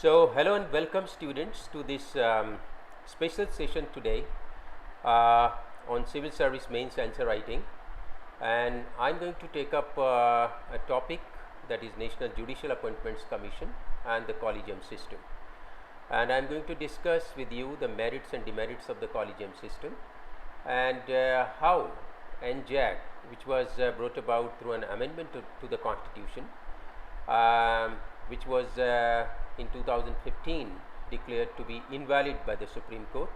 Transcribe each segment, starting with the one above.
So, hello and welcome students to this special session today on civil service mains answer writing, and I am going to take up a topic that is National Judicial Appointments Commission and the Collegium System, and I am going to discuss with you the merits and demerits of the Collegium System and how NJAC, which was brought about through an amendment to the Constitution, which was in 2015 declared to be invalid by the Supreme Court,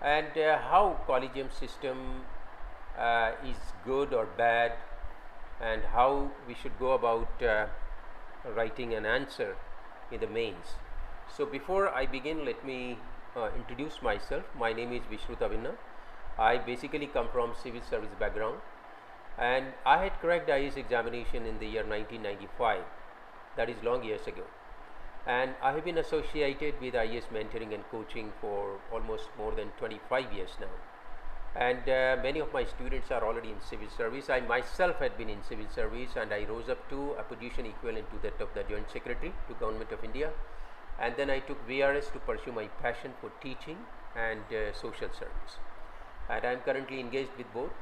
and how Collegium System is good or bad, and how we should go about writing an answer in the mains. So before I begin, let me introduce myself. My name is Vishrut Abhinna. I basically come from civil service background, and I had cracked IAS examination in the year 1995, that is long years ago, and I have been associated with IAS mentoring and coaching for almost more than 25 years now, and many of my students are already in civil service. I myself had been in civil service, and I rose up to a position equivalent to that of the Joint Secretary to Government of India, and then I took VRS to pursue my passion for teaching and social service, and I am currently engaged with both.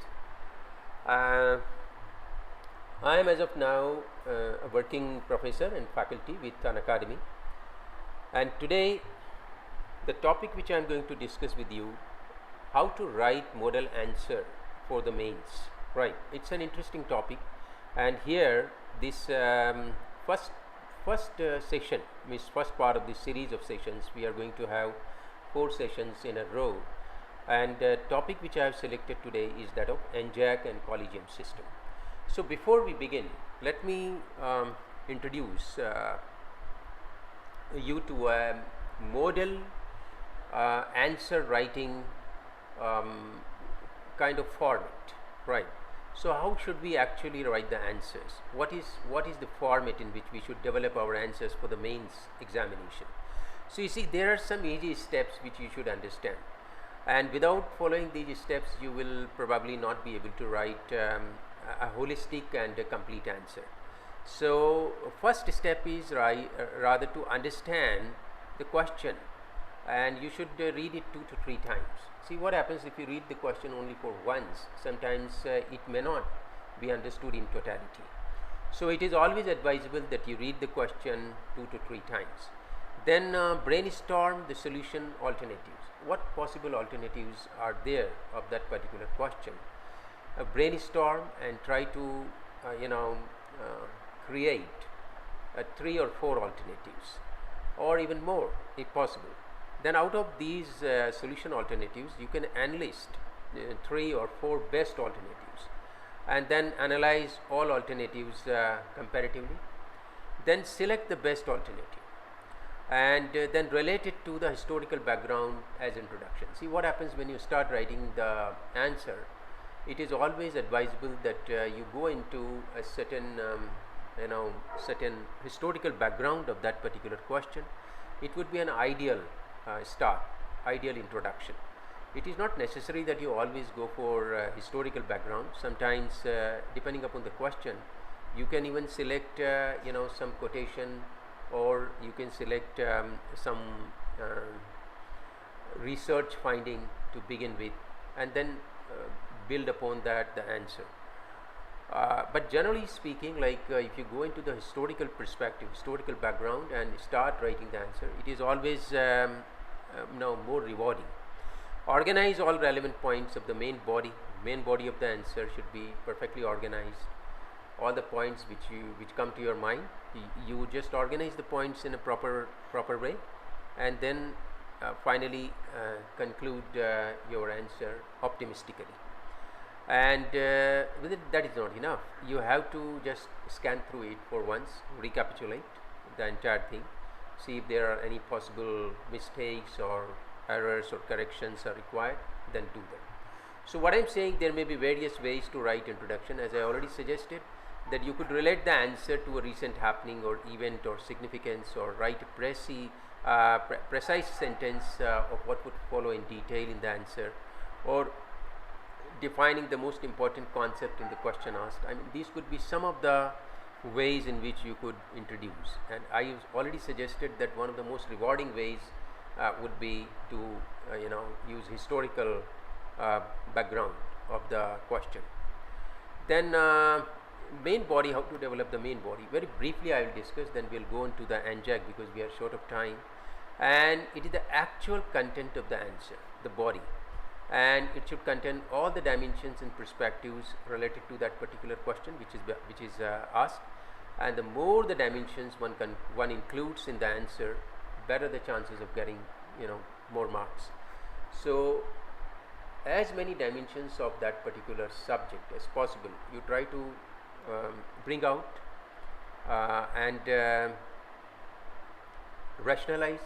I am as of now a working professor and faculty with Unacademy, and today the topic which I am going to discuss with you, how to write model answer for the mains. Right, it's an interesting topic, and here this first session, means first part of this series of sessions, we are going to have 4 sessions in a row, and the topic which I have selected today is that of NJAC and Collegium System. So before we begin, let me introduce you to a model answer writing kind of format, right? So how should we actually write the answers? What is the format in which we should develop our answers for the mains examination? So you see, there are some easy steps which you should understand, and without following these steps you will probably not be able to write a holistic and a complete answer. So first step is rather to understand the question, and you should read it 2 to 3 times. See what happens if you read the question only for once. Sometimes it may not be understood in totality. So it is always advisable that you read the question 2 to 3 times. Then brainstorm the solution alternatives. What possible alternatives are there of that particular question? Brainstorm and try to create 3 or 4 alternatives, or even more if possible. Then out of these solution alternatives you can enlist 3 or 4 best alternatives, and then analyze all alternatives comparatively. Then select the best alternative, and then relate it to the historical background as introduction. See what happens when you start writing the answer. It is always advisable that you go into a certain certain historical background of that particular question. It would be an ideal start, ideal introduction. It is not necessary that you always go for historical background. Sometimes depending upon the question, you can even select some quotation, or you can select some research finding to begin with, and then build upon that the answer. But generally speaking, like if you go into the historical perspective, historical background, and start writing the answer, it is always more rewarding. Organize all relevant points of the main body. Main body of the answer should be perfectly organized. All the points which come to your mind, you just organize the points in a proper way, and then finally conclude your answer optimistically. And with it, that is not enough. You have to just scan through it for once, recapitulate the entire thing, see if there are any possible mistakes or errors or corrections are required, then do them. So what I am saying, there may be various ways to write introduction. As I already suggested, that you could relate the answer to a recent happening or event or significance, or write a precise sentence of what would follow in detail in the answer, or defining the most important concept in the question asked. I mean, these could be some of the ways in which you could introduce, and I have already suggested that one of the most rewarding ways would be to use historical background of the question. Then main body, how to develop the main body. Very briefly I will discuss, then we will go into the NJAC because we are short of time. And it is the actual content of the answer, the body, and it should contain all the dimensions and perspectives related to that particular question which is asked. And the more the dimensions one includes in the answer, better the chances of getting more marks. So as many dimensions of that particular subject as possible you try to bring out and rationalize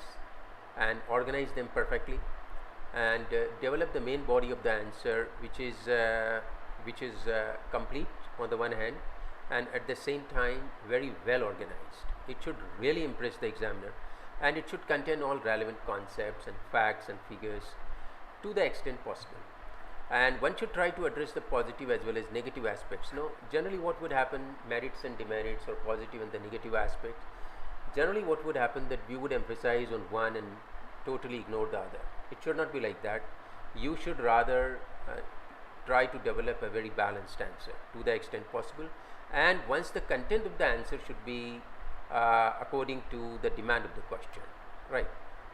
and organize them perfectly, and develop the main body of the answer which is complete on the one hand, and at the same time very well organized. It should really impress the examiner, and it should contain all relevant concepts and facts and figures to the extent possible. And one should try to address the positive as well as negative aspects. Generally what would happen, merits and demerits, or positive and the negative aspects, generally what would happen that we would emphasize on one and totally ignore the other. It should not be like that. You should rather try to develop a very balanced answer to the extent possible, and once the content of the answer should be according to the demand of the question, right?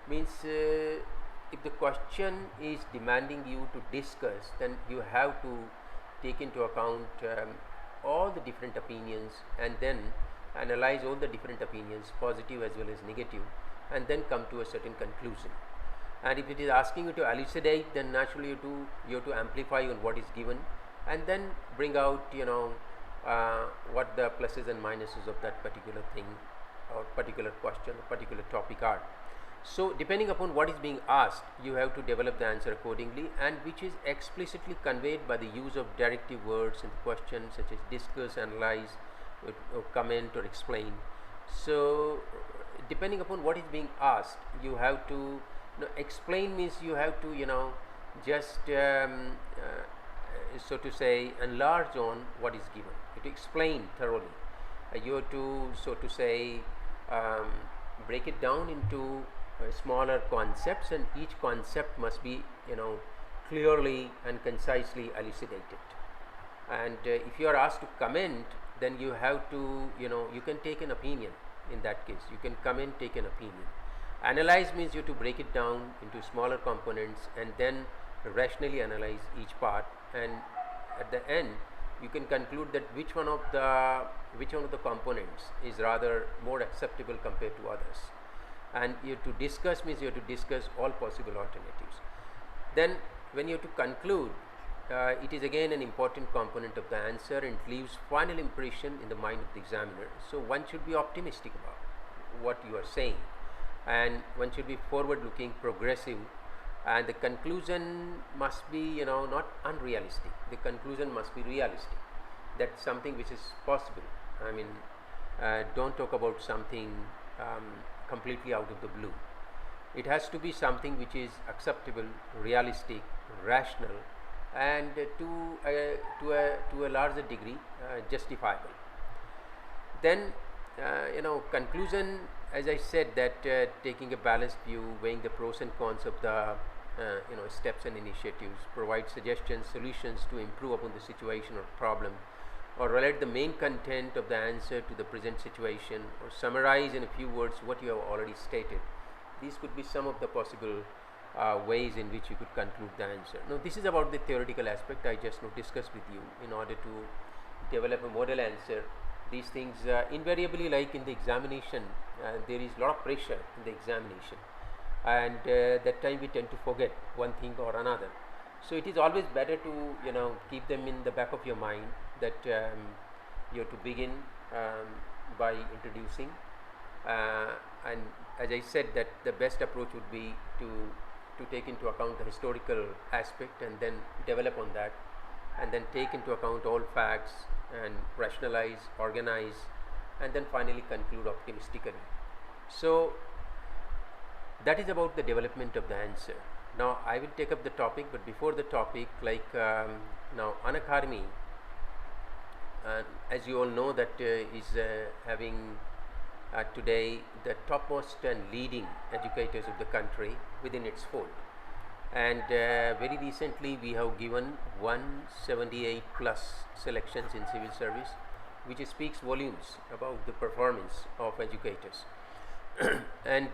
Means if the question is demanding you to discuss, then you have to take into account all the different opinions, and then analyze all the different opinions, positive as well as negative, and then come to a certain conclusion. And if it is asking you to elucidate, then naturally you have to amplify on what is given, and then bring out what the pluses and minuses of that particular thing or particular question or particular topic are. So depending upon what is being asked, you have to develop the answer accordingly, and which is explicitly conveyed by the use of directive words in the question, such as discuss, analyze, or comment, or explain. So depending upon what is being asked, you have to explain means you have to just so to say enlarge on what is given. You have to explain thoroughly. You have to, so to say, break it down into smaller concepts, and each concept must be clearly and concisely elucidated. And if you are asked to comment, then you have to you can take an opinion. In that case you can comment, take an opinion. Analyze means you have to break it down into smaller components and then rationally analyze each part, and at the end you can conclude that which one of the components is rather more acceptable compared to others. And you have to discuss means you have to discuss all possible alternatives. Then when you have to conclude, it is again an important component of the answer, and it leaves final impression in the mind of the examiner. So one should be optimistic about what you are saying, and one should be forward looking, progressive, and the conclusion must be not unrealistic. The conclusion must be realistic. That's something which is possible. I mean, don't talk about something completely out of the blue. It has to be something which is acceptable, realistic, rational, and to a larger degree justifiable. Then conclusion, as I said, that taking a balanced view, weighing the pros and cons of the steps and initiatives, provide suggestions, solutions to improve upon the situation or problem, or relate the main content of the answer to the present situation, or summarize in a few words what you have already stated. These could be some of the possible ways in which you could conclude the answer. Now this is about the theoretical aspect I just discussed with you. In order to develop a model answer, these things invariably, like in the examination, there is a lot of pressure in the examination, and that time we tend to forget one thing or another. So it is always better to keep them in the back of your mind, that you have to begin by introducing, and as I said, that the best approach would be to take into account the historical aspect, and then develop on that, and then take into account all facts and rationalize, organize, and then finally conclude optimistically. So that is about the development of the answer. Now I will take up the topic, but before the topic, like now Unacademy as you all know, that is having today the topmost and leading educators of the country within its fold. And very recently we have given 178 plus selections in civil service, which speaks volumes about the performance of educators. And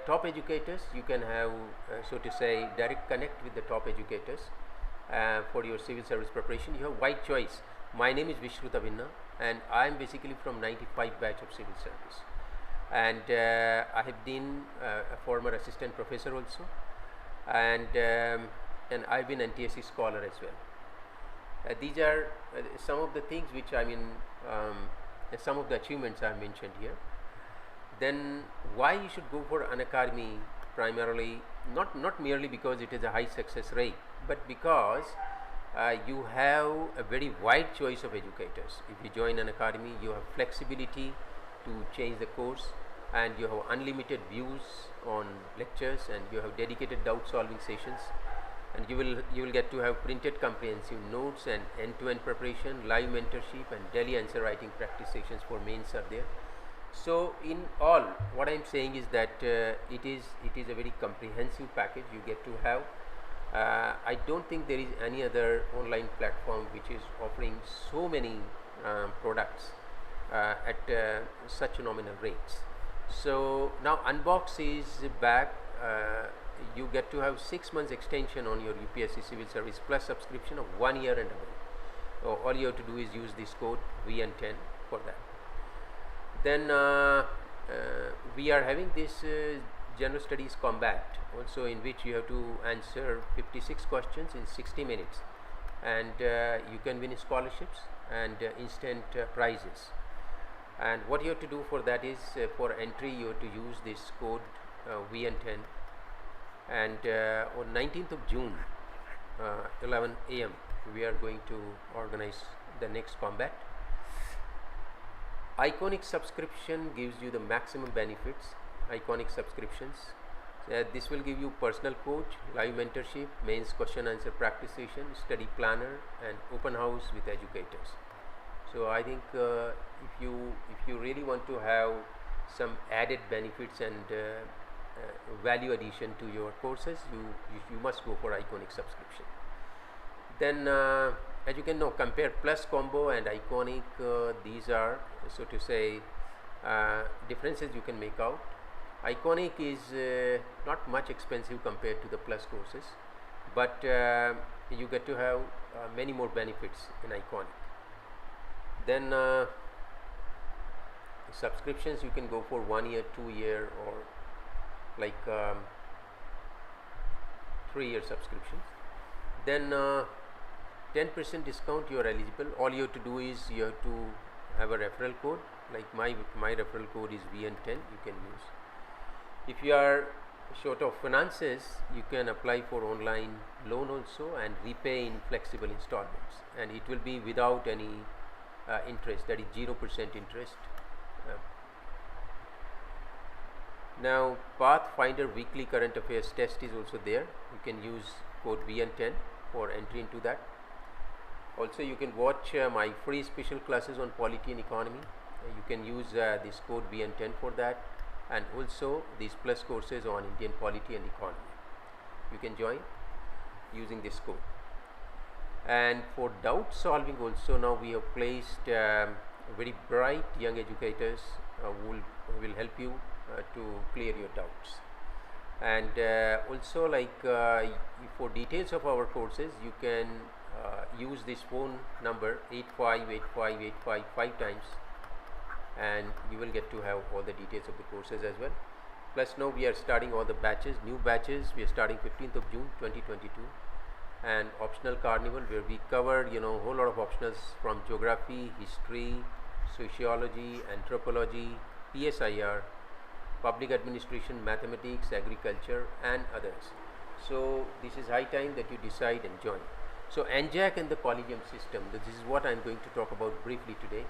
top educators, you can have so to say direct connect with the top educators for your civil service preparation. You have wide choice. My name is Vishrut Abhinna and I am basically from 95 batch of civil service, and I have been a former assistant professor also, and I've been NTSC scholar as well. These are some of the things which some of the achievements I have mentioned here. Then why you should go for Unacademy? Primarily not merely because it is a high success rate, but because you have a very wide choice of educators. If you join Unacademy, you have flexibility to change the course, and you have unlimited views on lectures, and you have dedicated doubt solving sessions, and you will get to have printed comprehensive notes and end-to-end preparation, live mentorship, and daily answer writing practice sessions for mains are there. So in all, what I am saying is that it is a very comprehensive package you get to have. I don't think there is any other online platform which is offering so many products at such nominal rates. So now Unbox is back. You get to have 6 months extension on your UPSC civil service plus subscription of 1 year and above. So all you have to do is use this code VN10 for that. Then we are having this General Studies Combat also, in which you have to answer 56 questions in 60 minutes, and you can win scholarships and instant prizes. And what you have to do for that is for entry you have to use this code VN10, and on 19th of June 11 AM we are going to organize the next combat. Iconic subscription gives you the maximum benefits. Iconic subscriptions, this will give you personal coach, live mentorship, mains question answer practice session, study planner, and open house with educators. So I think if you really want to have some added benefits and value addition to your courses, you must go for Iconic subscription. Then as you can know, compare plus combo and Iconic. These are so to say differences you can make out. Iconic is not much expensive compared to the plus courses, but you get to have many more benefits in Iconic. Then subscriptions, you can go for 1 year, 2 year, or like 3 year subscriptions. Then 10% discount, you are eligible. All you have to do is you have to have a referral code. Like my referral code is VN10, you can use. If you are short of finances, you can apply for online loan also and repay in flexible installments, and it will be without any interest, that is 0% interest. Now Pathfinder weekly current affairs test is also there. You can use code VN10 for entry into that. Also you can watch my free special classes on polity and economy. You can use this code VN10 for that, and also these plus courses on Indian polity and economy. You can join using this code. And for doubt solving also, now we have placed very bright young educators who will help you to clear your doubts. And also, like for details of our courses, you can use this phone number 858585 5 times, and you will get to have all the details of the courses as well. Plus now we are starting all the batches, new batches. We are starting 15th of June 2022, and optional carnival, where we cover whole lot of optionals from geography, history, sociology, anthropology, PSIR, public administration, mathematics, agriculture, and others. So this is high time that you decide and join. So NJAC and the Collegium System, this is what I am going to talk about briefly today.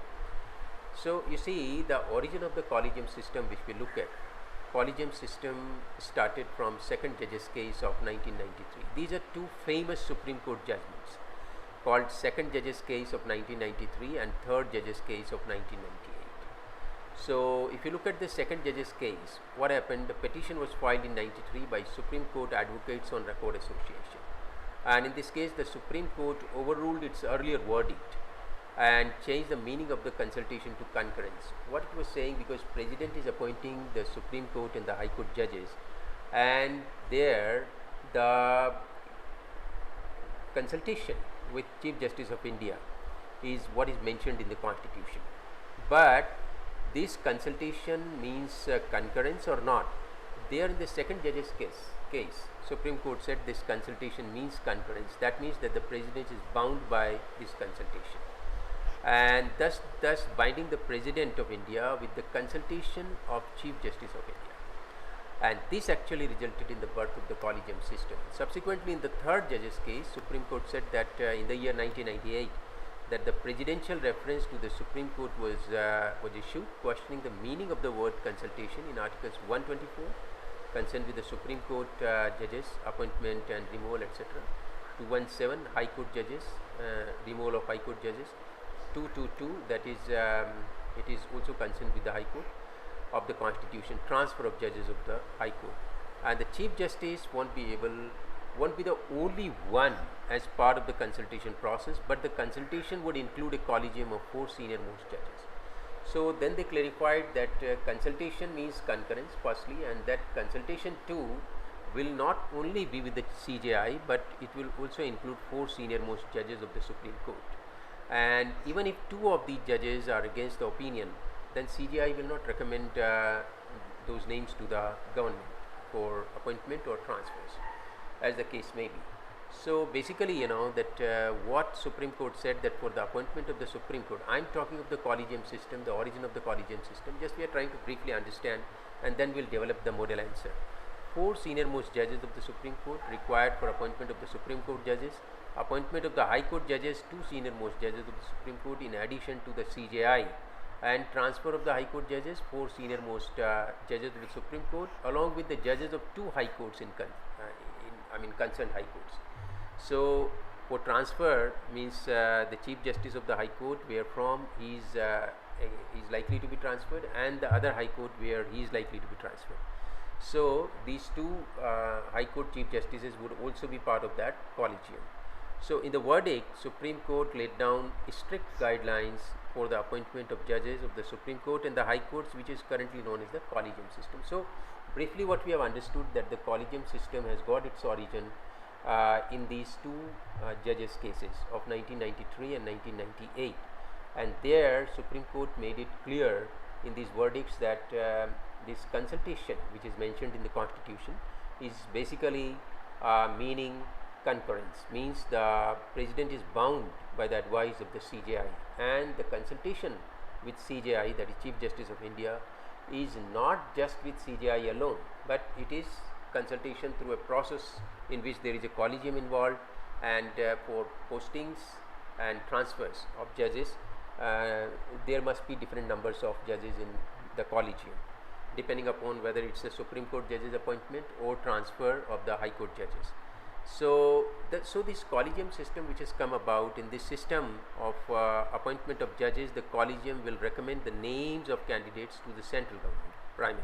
So you see, the origin of the Collegium System which we look at, Collegium System started from second judge's case of 1993. These are two famous Supreme Court judgments. called second judge's case of 1993 and third judge's case of 1998. So if you look at the second judge's case, what happened? The petition was filed in 93 by Supreme Court Advocates on Record Association, and in this case the Supreme Court overruled its earlier verdict and changed the meaning of the consultation to concurrence. What it was saying, because President is appointing the Supreme Court and the High Court judges, and there the consultation with Chief Justice of India is what is mentioned in the Constitution. But this consultation means concurrence or not. There in the second judge's case, Supreme Court said this consultation means concurrence. That means that the President is bound by this consultation, and thus binding the President of India with the consultation of Chief Justice of India. And this actually resulted in the birth of the Collegium system. Subsequently, in the third judge's case, Supreme Court said that in the year 1998, that the presidential reference to the Supreme Court was issued, questioning the meaning of the word consultation in Articles 124, concerned with the Supreme Court judges, appointment and removal, etc. 217, High Court judges, removal of High Court judges. 222, that is, it is also concerned with the High Court of the Constitution, transfer of judges of the High Court, and the Chief Justice won't be the only one as part of the consultation process, but the consultation would include a collegium of 4 senior most judges. So then they clarified that consultation means concurrence firstly, and that consultation too will not only be with the CJI, but it will also include 4 senior most judges of the Supreme Court. And even if 2 of these judges are against the opinion, then CJI will not recommend those names to the government for appointment or transfers, as the case may be. So basically, you know, that what Supreme Court said, that for the appointment of the Supreme Court, I am talking of the Collegium system, the origin of the Collegium system, just we are trying to briefly understand, and then we will develop the model answer. 4 senior most judges of the Supreme Court required for appointment of the Supreme Court judges, appointment of the High Court judges, 2 senior most judges of the Supreme Court in addition to the CJI, and transfer of the High Court judges, 4 senior most judges of the Supreme Court, along with the judges of 2 High Courts concerned High Courts. So for transfer means the Chief Justice of the High Court, where from he is likely to be transferred, and the other High Court where he is likely to be transferred. So these 2 High Court Chief Justices would also be part of that collegium. So in the verdict, Supreme Court laid down strict guidelines for the appointment of judges of the Supreme Court and the High Courts, which is currently known as the Collegium system. So briefly, what we have understood, that the Collegium system has got its origin in these 2 judges cases of 1993 and 1998, and there Supreme Court made it clear in these verdicts that this consultation, which is mentioned in the Constitution, is basically meaning concurrence, means the President is bound by the advice of the CJI, and the consultation with CJI, that is Chief Justice of India, is not just with CJI alone, but it is consultation through a process in which there is a collegium involved, and for postings and transfers of judges, there must be different numbers of judges in the collegium, depending upon whether it's a Supreme Court judges appointment or transfer of the High Court judges. So this collegium system which has come about, in this system of appointment of judges, the collegium will recommend the names of candidates to the central government primarily,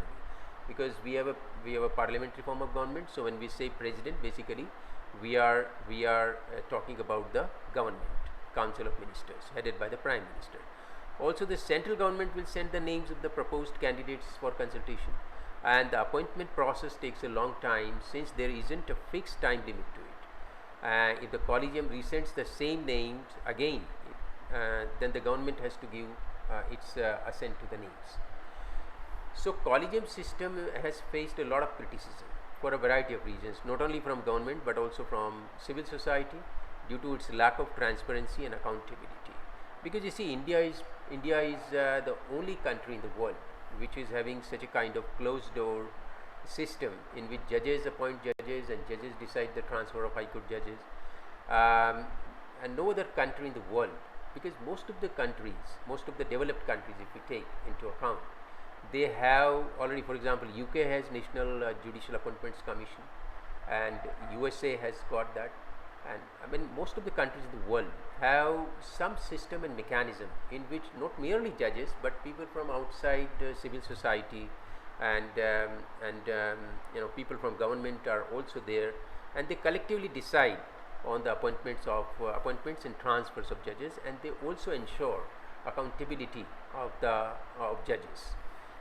because we have a parliamentary form of government. So when we say President, basically we are talking about the government, Council of Ministers headed by the Prime Minister. Also the central government will send the names of the proposed candidates for consultation, and the appointment process takes a long time, since there isn't a fixed time limit to it. If the collegium resends the same names again, then the government has to give its assent to the names. So collegium system has faced a lot of criticism for a variety of reasons, not only from government but also from civil society, due to its lack of transparency and accountability. Because you see, India is the only country in the world which is having such a kind of closed door system, in which judges appoint judges and judges decide the transfer of High Court judges, and no other country in the world, because most of the developed countries, if we take into account, they have already, for example, UK has National Judicial Appointments Commission, and USA has got that, And I mean, most of the countries in the world have some system and mechanism in which not merely judges but people from outside civil society and people from government are also there, and they collectively decide on the appointments and transfers of judges, and they also ensure accountability of the judges.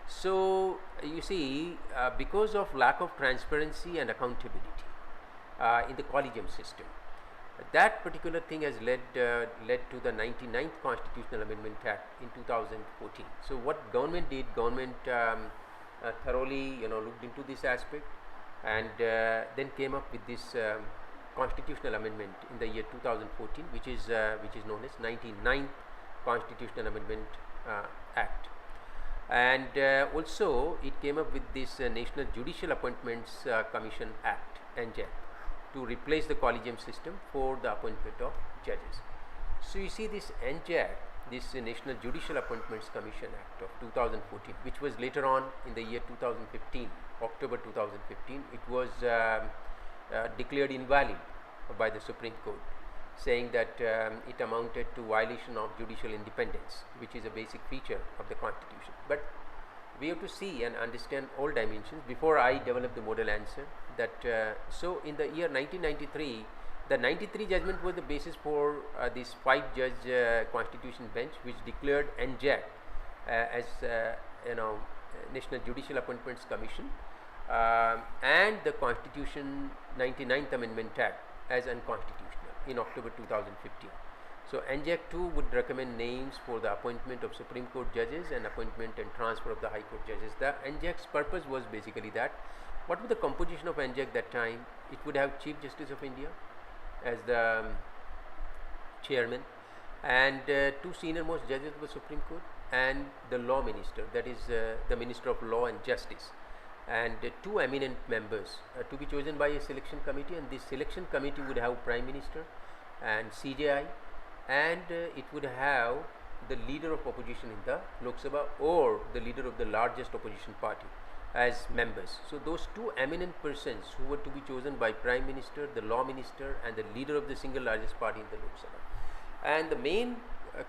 So you see, because of lack of transparency and accountability in the collegium system, that particular thing has led to the 99th Constitutional Amendment Act in 2014. So what government did, government thoroughly looked into this aspect, and then came up with this constitutional amendment in the year 2014, which is known as 99th Constitutional Amendment Act. And also it came up with this National Judicial Appointments Commission Act, NJAC, to replace the collegium system for the appointment of judges. So you see, this NJAC, this National Judicial Appointments Commission Act of 2014, which was later on in the year 2015, October 2015, it was declared invalid by the Supreme Court, saying that it amounted to violation of judicial independence, which is a basic feature of the Constitution. But we have to see and understand all dimensions before I develop the model answer. That so in the year 1993, the 93 judgment was the basis for this 5-judge Constitution bench, which declared NJAC as National Judicial Appointments Commission and the Constitution 99th Amendment Act as unconstitutional in October 2015. So NJAC 2 would recommend names for the appointment of Supreme Court judges and appointment and transfer of the High Court judges. The NJAC's purpose was basically that. What was the composition of NJAC that time? It would have Chief Justice of India as the chairman, and 2 senior most judges of the Supreme Court, and the law minister, that is the Minister of Law and Justice, and 2 eminent members to be chosen by a selection committee, and this selection committee would have Prime Minister and CJI, and it would have the leader of opposition in the Lok Sabha or the leader of the largest opposition party as members. So those 2 eminent persons who were to be chosen by Prime Minister, the Law Minister, and the leader of the single largest party in the Lok Sabha. And the main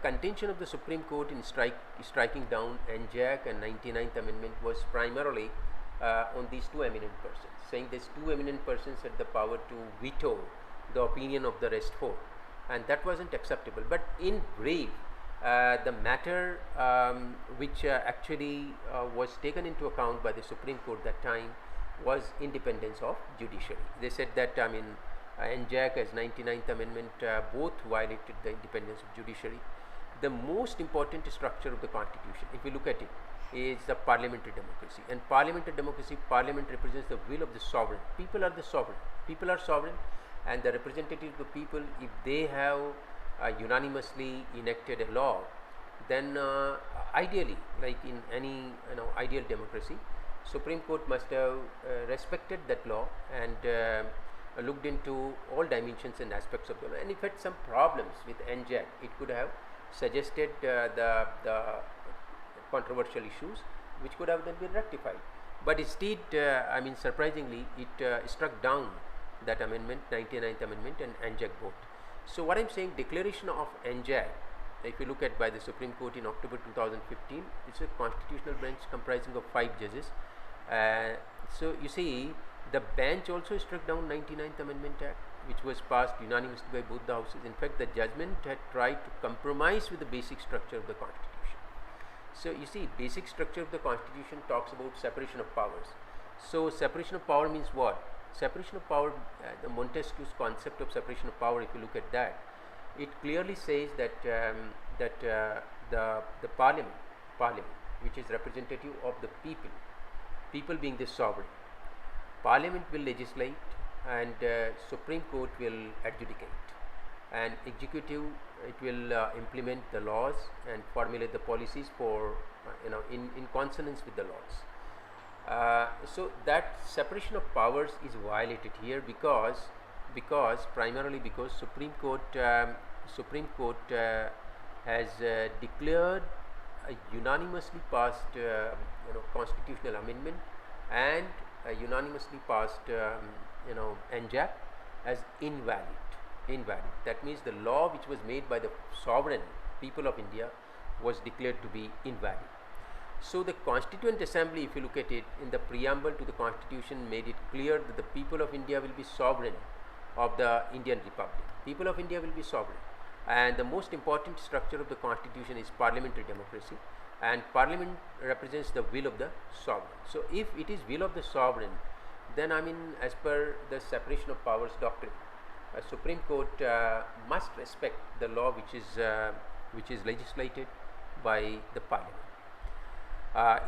contention of the Supreme Court in striking down NJAC and 99th Amendment was primarily on these 2 eminent persons, saying these 2 eminent persons had the power to veto the opinion of the rest 4, and that wasn't acceptable. But in brief, the matter which actually was taken into account by the Supreme Court that time was independence of judiciary. They said that NJAC as 99th Amendment both violated the independence of judiciary. The most important structure of the Constitution, if we look at it, is the parliamentary democracy. And parliamentary democracy, parliament represents the will of the sovereign. People are the sovereign. People are sovereign, and the representatives of the people, if they have unanimously enacted a law, then ideally, like in any ideal democracy, Supreme Court must have respected that law and looked into all dimensions and aspects of the law. And if it had some problems with NJAC, it could have suggested the controversial issues, which could have then been rectified. But instead, surprisingly, it struck down that amendment, 99th Amendment and NJAC both. So what I'm saying, declaration of NJAC, if you look at by the Supreme Court in October 2015, it's a constitutional bench comprising of 5 judges. So you see, the bench also struck down 99th Amendment Act, which was passed unanimously by both the houses. In fact, the judgment had tried to compromise with the basic structure of the Constitution. So you see, basic structure of the Constitution talks about separation of powers. So separation of power means what? Separation of power, the Montesquieu's concept of separation of power, if you look at that, it clearly says that the parliament, which is representative of the people being the sovereign, parliament will legislate and Supreme Court will adjudicate, and executive, it will implement the laws and formulate the policies for in consonance with the laws. So that separation of powers is violated here because primarily because Supreme Court has declared a unanimously passed constitutional amendment and a unanimously passed NJAC as invalid. invalid. That means the law which was made by the sovereign people of India was declared to be invalid. So the Constituent Assembly, if you look at it, in the preamble to the Constitution, made it clear that the people of India will be sovereign of the Indian Republic. People of India will be sovereign, and the most important structure of the Constitution is parliamentary democracy, and Parliament represents the will of the sovereign. So if it is will of the sovereign, then as per the separation of powers doctrine, a Supreme Court must respect the law which is legislated by the Parliament.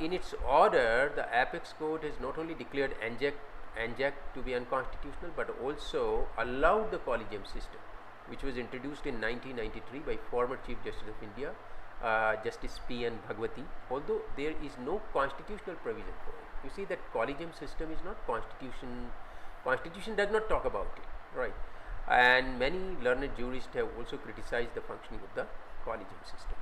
In its order, the Apex Court has not only declared NJAC to be unconstitutional, but also allowed the Collegium System, which was introduced in 1993 by former Chief Justice of India, Justice P.N. Bhagwati, although there is no constitutional provision for it. You see that Collegium System is not Constitution does not talk about it, right? And many learned jurists have also criticized the functioning of the Collegium System.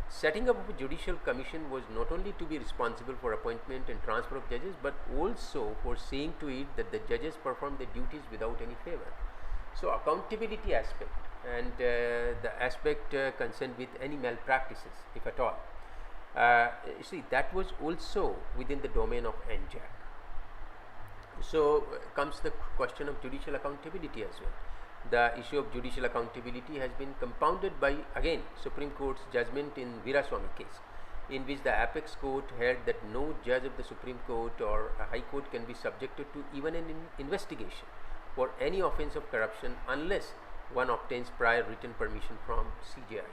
Setting up of a judicial commission was not only to be responsible for appointment and transfer of judges, but also for seeing to it that the judges perform their duties without any favor. So accountability aspect and the aspect concerned with any malpractices, if at all, you see, that was also within the domain of NJAC. So comes the question of judicial accountability as well. The issue of judicial accountability has been compounded by, again, Supreme Court's judgment in Veeraswamy case, in which the Apex Court held that no judge of the Supreme Court or a High Court can be subjected to even an investigation for any offence of corruption unless one obtains prior written permission from CJI.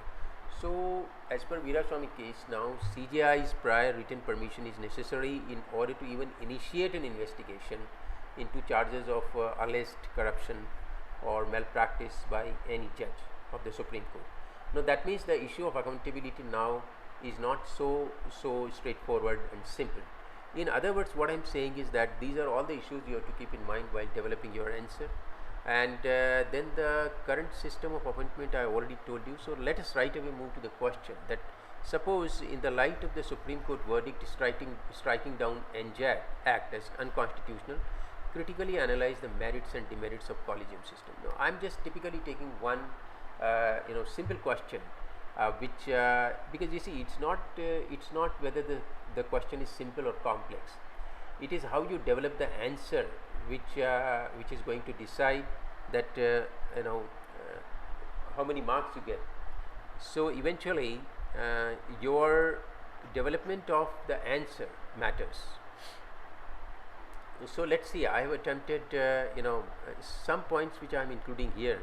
So as per Veeraswamy case, now CJI's prior written permission is necessary in order to even initiate an investigation into charges of alleged corruption or malpractice by any judge of the Supreme Court. Now that means the issue of accountability now is not so straightforward and simple. In other words, what I am saying is that these are all the issues you have to keep in mind while developing your answer. And then the current system of appointment I already told you. So let us right away move to the question that suppose in the light of the Supreme Court verdict striking down NJAC Act as unconstitutional, critically analyze the merits and demerits of Collegium System. Now I am just typically taking one simple question which because you see it's not whether the question is simple or complex. It is how you develop the answer which is going to decide that how many marks you get. So eventually your development of the answer matters. So let's see, I have attempted some points which I am including here,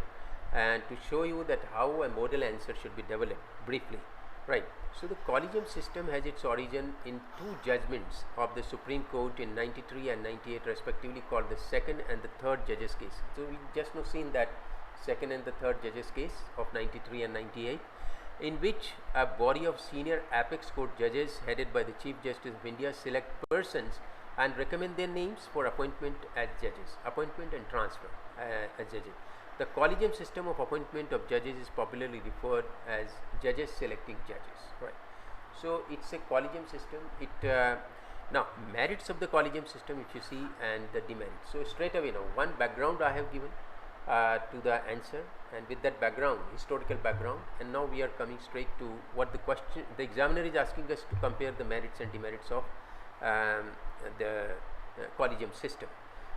and to show you that how a model answer should be developed briefly, right? So the Collegium System has its origin in two judgments of the Supreme Court in 93 and 98 respectively, called the second and the third judges case. So we just now seen that second and the third judges case of 93 and 98, in which a body of senior Apex Court judges headed by the Chief Justice of India select persons and recommend their names for appointment as judges, appointment and transfer as judges. The Collegium System of appointment of judges is popularly referred as judges selecting judges, right? So it's a Collegium System. Now merits of the Collegium System, if you see, and the demerits. So straight away now, one background I have given to the answer, and with that background, historical background, and now we are coming straight to what the question, the examiner is asking us to compare the merits and demerits of the Collegium System.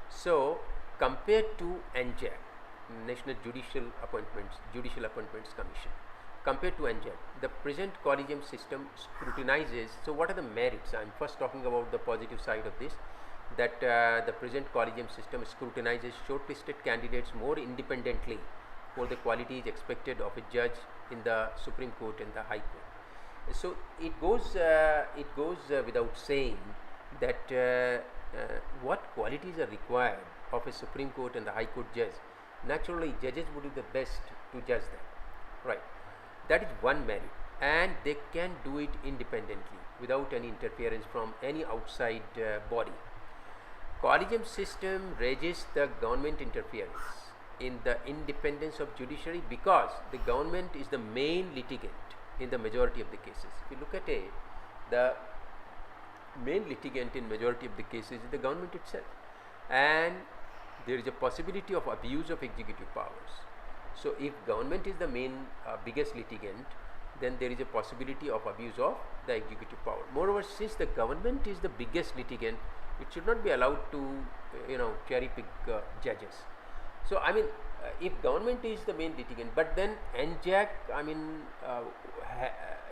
So compared to NJAC, National Judicial Appointments Commission, compared to NJAC, the present Collegium System scrutinizes. So what are the merits? I am first talking about the positive side of this, that the present Collegium System scrutinizes shortlisted candidates more independently for the qualities expected of a judge in the Supreme Court and the High Court. So it goes without saying that what qualities are required of a Supreme Court and the High Court judge. Naturally, judges would do the best to judge them, right? That is one merit, and they can do it independently without any interference from any outside body. Collegium System raises the government interference in the independence of judiciary because the government is the main litigant in the majority of the cases. If you look at it, the main litigant in majority of the cases is the government itself, and there is a possibility of abuse of executive powers. So if government is the main biggest litigant, then there is a possibility of abuse of the executive power. Moreover, since the government is the biggest litigant, it should not be allowed to cherry pick judges. So I mean, if government is the main litigant, but then NJAC, I mean,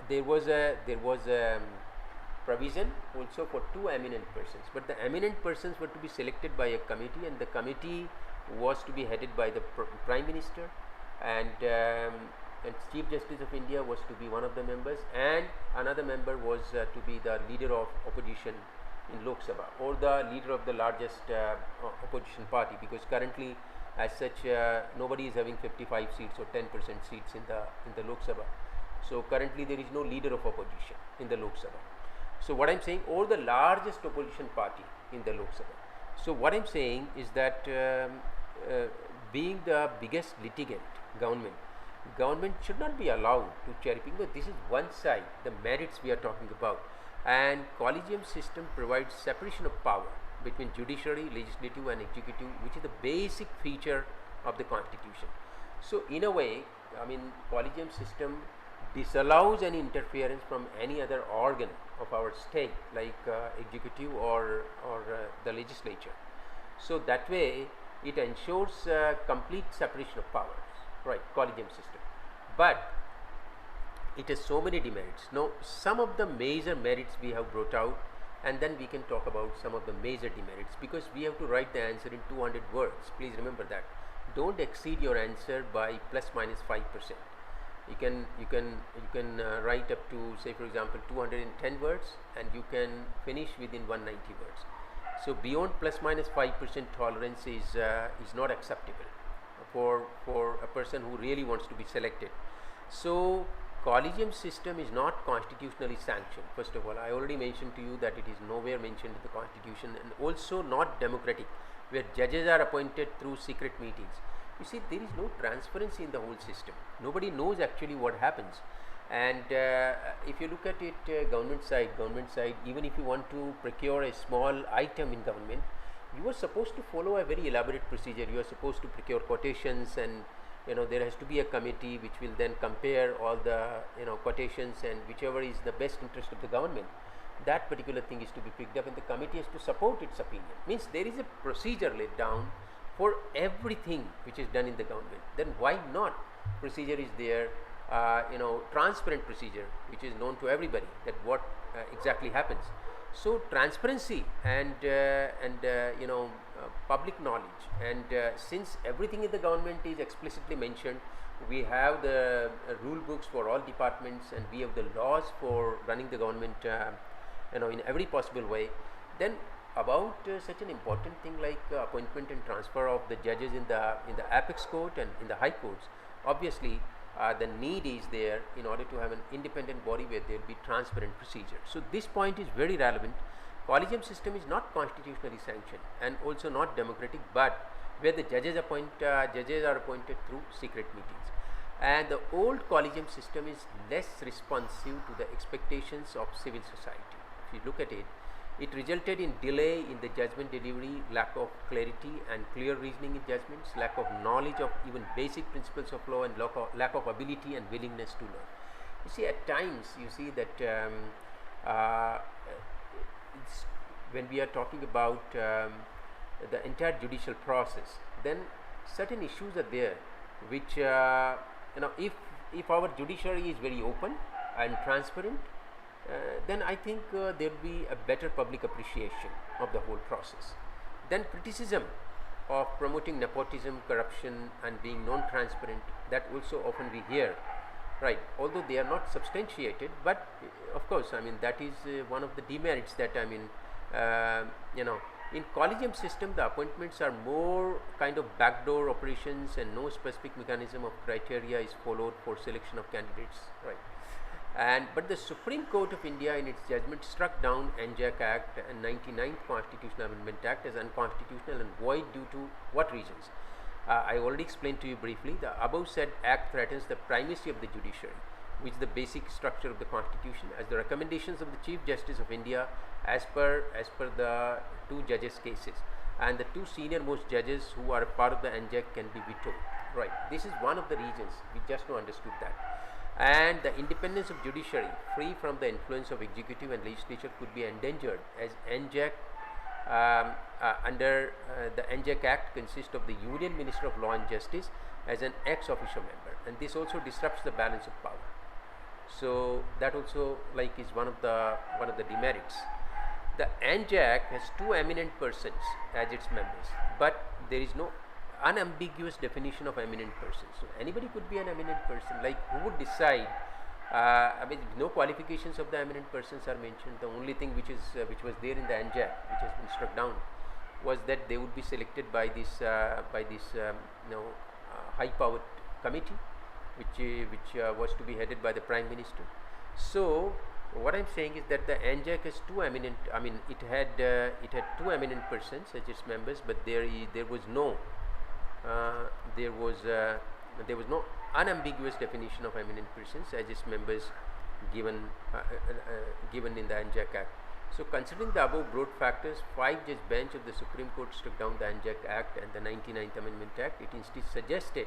there was a provision also for 2 eminent persons, but the eminent persons were to be selected by a committee, and the committee was to be headed by the Prime Minister, and Chief Justice of India was to be one of the members, and another member was to be the leader of opposition in Lok Sabha, or the leader of the largest opposition party, because currently as such nobody is having 55 seats or 10% seats in the Lok Sabha. So currently there is no leader of opposition in the Lok Sabha. So what I am saying, or the largest opposition party in the Lok Sabha. So what I am saying is that being the biggest litigant, government should not be allowed to cherry pick. This is one side, the merits we are talking about, and collegium system provides separation of power between judiciary, legislative and executive, which is the basic feature of the constitution. So in a way, I mean, collegium system disallows any interference from any other organ of our state, like executive or the legislature. So that way it ensures complete separation of powers, right, collegium system. But it has so many demerits. Now some of the major merits we have brought out, and then we can talk about some of the major demerits, because we have to write the answer in 200 words. Please remember that. Don't exceed your answer by plus minus 5%. You can write up to, say for example, 210 words, and you can finish within 190 words. So beyond plus minus 5% tolerance is not acceptable for a person who really wants to be selected. So collegium system is not constitutionally sanctioned. First of all, I already mentioned to you that it is nowhere mentioned in the constitution, and also not democratic, where judges are appointed through secret meetings. You see, there is no transparency in the whole system. Nobody knows actually what happens. And if you look at it, government side, even if you want to procure a small item in government, you are supposed to follow a very elaborate procedure. You are supposed to procure quotations, and there has to be a committee which will then compare all the quotations, and whichever is the best interest of the government, that particular thing is to be picked up, and the committee has to support its opinion. Means there is a procedure laid down for everything which is done in the government. Then why not? Procedure is there, transparent procedure which is known to everybody, that what exactly happens. So transparency and public knowledge, and since everything in the government is explicitly mentioned, we have the rule books for all departments, and we have the laws for running the government in every possible way. Then about such an important thing like appointment and transfer of the judges in the apex court and in the high courts, obviously the need is there in order to have an independent body where there will be transparent procedure. So this point is very relevant. Collegium system is not constitutionally sanctioned and also not democratic, but where the judges are appointed through secret meetings. And the old collegium system is less responsive to the expectations of civil society. If you look at it, it resulted in delay in the judgment delivery, lack of clarity and clear reasoning in judgments, lack of knowledge of even basic principles of law, and lack of ability and willingness to learn. You see, at times you see that when we are talking about the entire judicial process, then certain issues are there which if our judiciary is very open and transparent, then I think there will be a better public appreciation of the whole process. Then criticism of promoting nepotism, corruption and being non-transparent, that also often we hear, right, although they are not substantiated, but of course, I mean, that is one of the demerits that in collegium system the appointments are more kind of backdoor operations, and no specific mechanism of criteria is followed for selection of candidates, right. But the Supreme Court of India in its judgment struck down NJAC Act and 99th Constitutional Amendment Act as unconstitutional and void due to what reasons? I already explained to you briefly. The above said act threatens the primacy of the judiciary, which is the basic structure of the Constitution, as the recommendations of the Chief Justice of India as per the two judges' cases and the 2 senior-most judges who are a part of the NJAC can be vetoed. Right. This is one of the reasons. We just now understood that. And the independence of judiciary, free from the influence of executive and legislature, could be endangered as NJAC under the NJAC Act consists of the Union Minister of Law and Justice as an ex officio member, and this also disrupts the balance of power. So that also like is one of the demerits. The NJAC has 2 eminent persons as its members, but there is no unambiguous definition of eminent person. So anybody could be an eminent person. Like, who would decide? I mean, no qualifications of the eminent persons are mentioned. The only thing which was there in the NJAC, which has been struck down, was that they would be selected by this high-powered committee, which was to be headed by the Prime Minister. So what I'm saying is that the NJAC has 2 eminent. I mean, it had 2 eminent persons as its members, but there was no unambiguous definition of eminent persons as its members given in the NJAC Act. So considering the above broad factors, 5-judge bench of the Supreme Court struck down the NJAC Act and the 99th Amendment Act. It instead suggested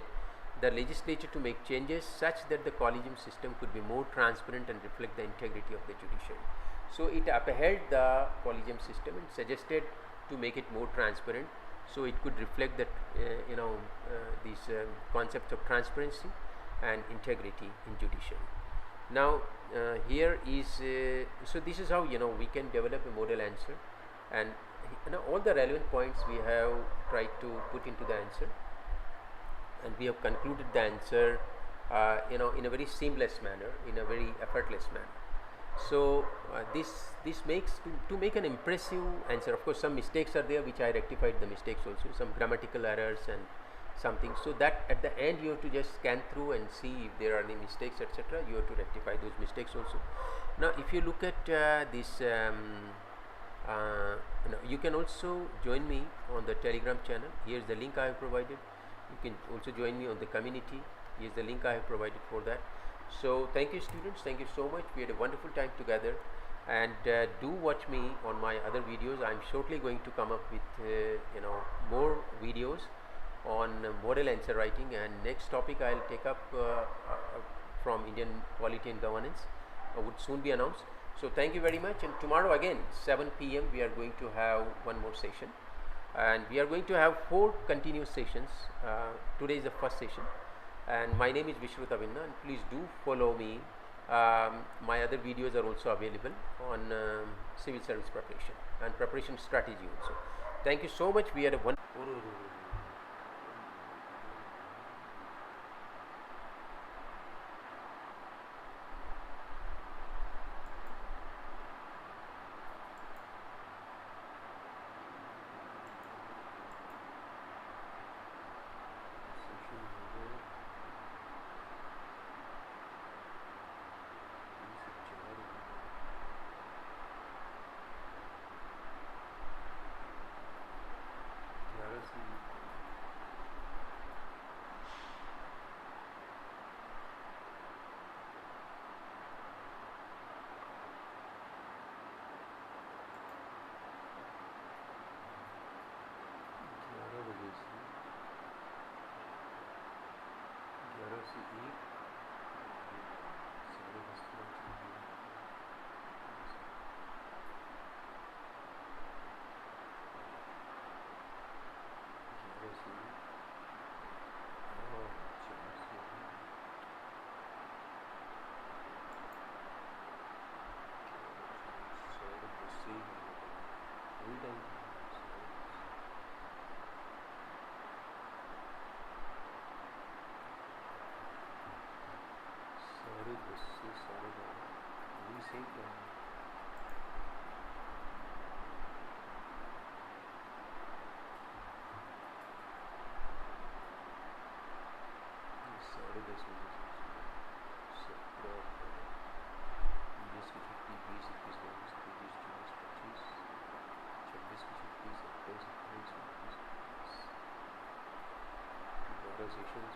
the legislature to make changes such that the collegium system could be more transparent and reflect the integrity of the judiciary. So it upheld the collegium system and suggested to make it more transparent, so it could reflect that these concepts of transparency and integrity in judiciary. Now here is so this is how we can develop a model answer, and all the relevant points we have tried to put into the answer, and we have concluded the answer in a very seamless manner, in a very effortless manner. So this makes to make an impressive answer. Of course, some mistakes are there, which I rectified the mistakes also, some grammatical errors and something, so that at the end you have to just scan through and see if there are any mistakes, etc. You have to rectify those mistakes also. Now if you look at this you can also join me on the Telegram channel. Here's the link I have provided. You can also join me on the community. Here's the link I have provided for that. So thank you, students, thank you so much. We had a wonderful time together, and do watch me on my other videos. I'm shortly going to come up with more videos on model answer writing, and next topic I'll take up from Indian polity and governance would soon be announced. So thank you very much, and tomorrow again 7 p.m. we are going to have one more session, and we are going to have 4 continuous sessions. Today is the first session, and my name is Vishrut Abhinna, and please do follow me. My other videos are also available on civil service preparation and preparation strategy also. Thank you so much. We had a one. Organizations